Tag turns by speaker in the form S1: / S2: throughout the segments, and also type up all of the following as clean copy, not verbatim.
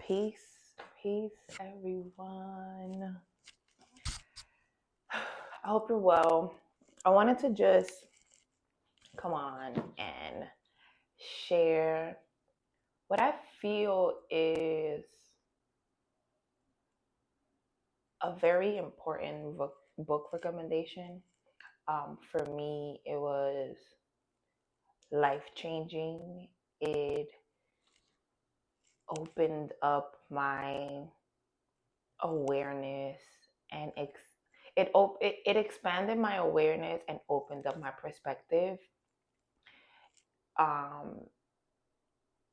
S1: Peace, peace, everyone. I hope you're well. I wanted to just come on and share what I feel is a very important book recommendation. For me, it was life changing. It opened up my awareness and it expanded my awareness and opened up my perspective um,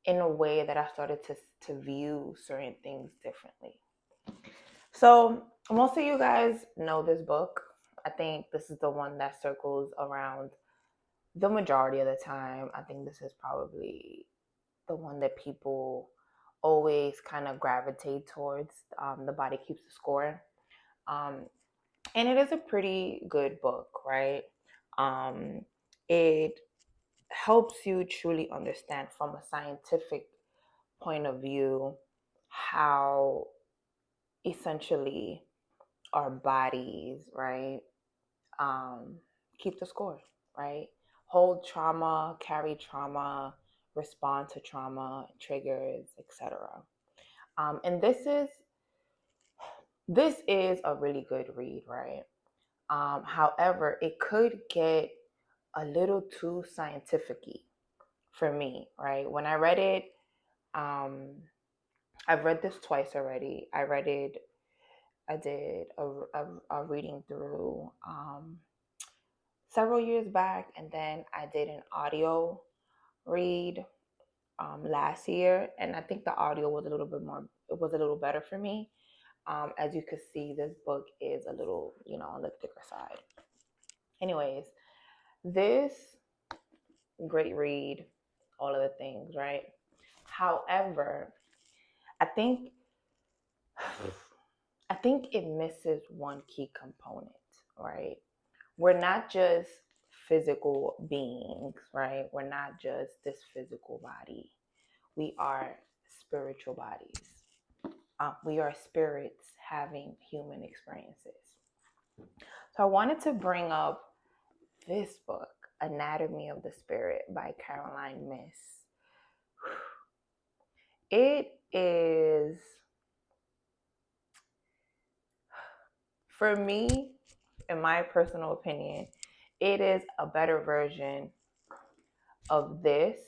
S1: in a way that I started to view certain things differently. So most of you guys know this book. I think this is the one that circles around the majority of the time. I think this is probably the one that people always kind of gravitate towards. The Body Keeps the Score. Um, and it is a pretty good book, right? It helps you truly understand from a scientific point of view how essentially our bodies, right, um, keep the score, right? Hold trauma, carry trauma, respond to trauma, triggers, etc. And this is a really good read, right? However, it could get a little too scientific-y for me, right? When I read it, um, I've read this twice already. I did a reading through several years back, and then I did an audio read last year, and I think the audio was a little bit more, it was a little better for me. As you can see, this book is a little, on the thicker side. Anyways, this great read, all of the things, right? However, I think I think it misses one key component, right? We're not just physical beings, right? We're not just this physical body. We are spiritual bodies. We are spirits having human experiences. So I wanted to bring up this book, Anatomy of the Spirit by Caroline Myss. It is, for me, in my personal opinion, it is a better version of this,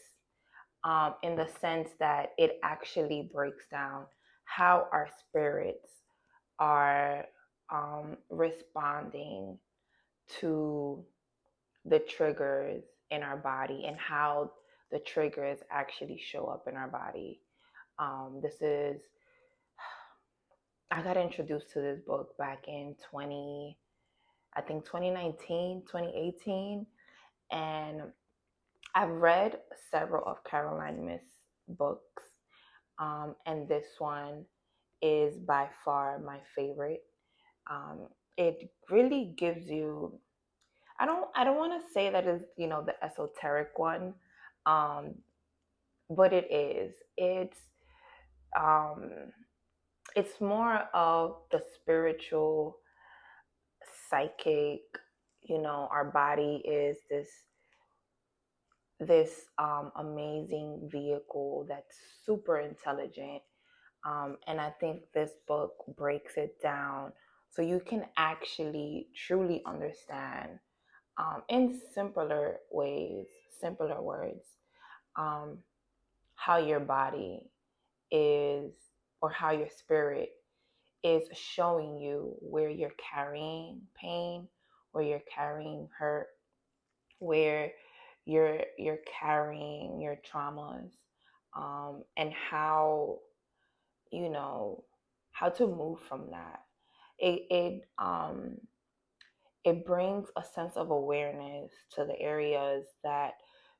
S1: in the sense that it actually breaks down how our spirits are responding to the triggers in our body and how the triggers actually show up in our body. This is, I got introduced to this book back in 2019, 2018. And I've read several of Caroline Myss books. And this one is by far my favorite. It really gives you, I don't want to say that is, the esoteric one. Um, but it is. Um, it's more of the spiritual, psychic. Our body is this amazing vehicle that's super intelligent. And I think this book breaks it down so you can actually truly understand, in simpler ways, simpler words, um, how your body is, or how your spirit is showing you where you're carrying pain, where you're carrying hurt, where you're carrying your traumas, and how, you know how to move from that. It brings a sense of awareness to the areas that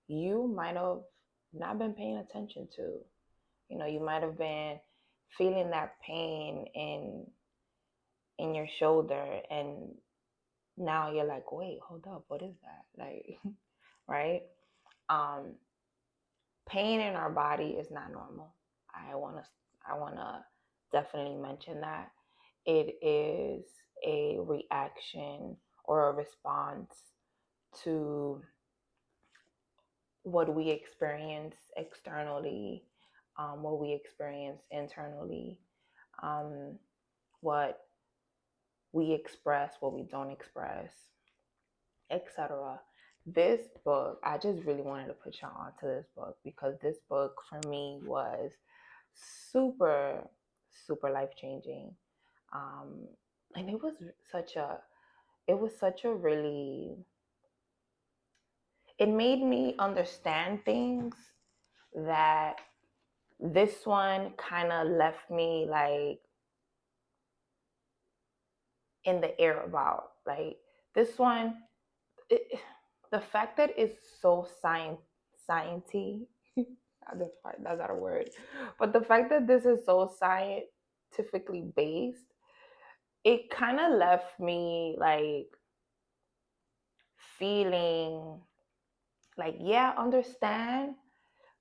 S1: you might have not been paying attention to. You might have been feeling that pain in your shoulder, and now you're like, wait, hold up, what is that? Like, right? Um, Pain in our body is not normal. I want to I want to definitely mention that. It is a reaction or a response to what we experience externally, what we experience internally, um, what we express, what we don't express, etc. This book, I just really wanted to put y'all onto this book because this book for me was super, super life changing. Um, and it was such a really, it made me understand things that this one kind of left me like in the air about. Like this one, it, the fact that it's so sciencey, that's not a word, but the fact that this is so scientifically based, it kind of left me like feeling like, yeah, understand,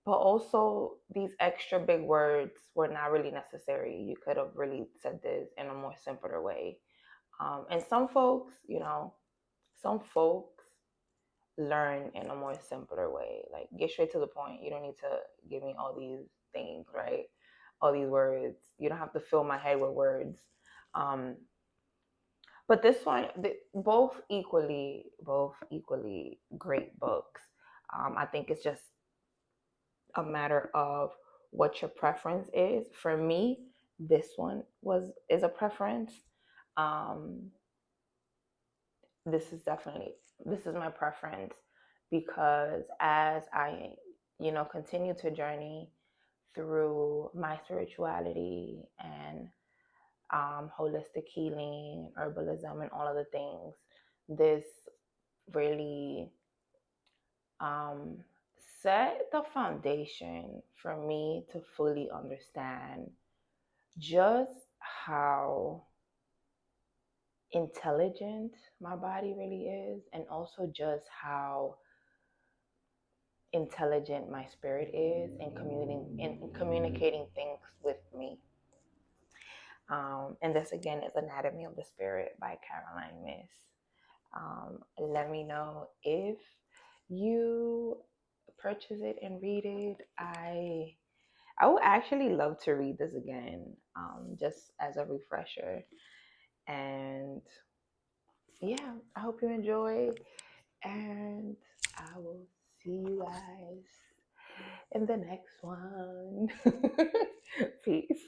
S1: but also these extra big words were not really necessary. You could have really said this in a more simpler way. And some folks, some folks learn in a more simpler way. Like, get straight to the point. You don't need to give me all these things, right? All these words. You don't have to fill my head with words. Um, but this one, both equally great books. I think it's just a matter of what your preference is. For me, this one is a preference. Um, this is my preference because as I continue to journey through my spirituality and holistic healing, herbalism, and all of the things, this really um, set the foundation for me to fully understand just how intelligent my body really is, and also just how intelligent my spirit is in communicating things with me. And this again is Anatomy of the Spirit by Caroline Myss. Let me know if you purchase it and read it. I would actually love to read this again, just as a refresher. And yeah, I hope you enjoy, and I will see you guys in the next one. Peace.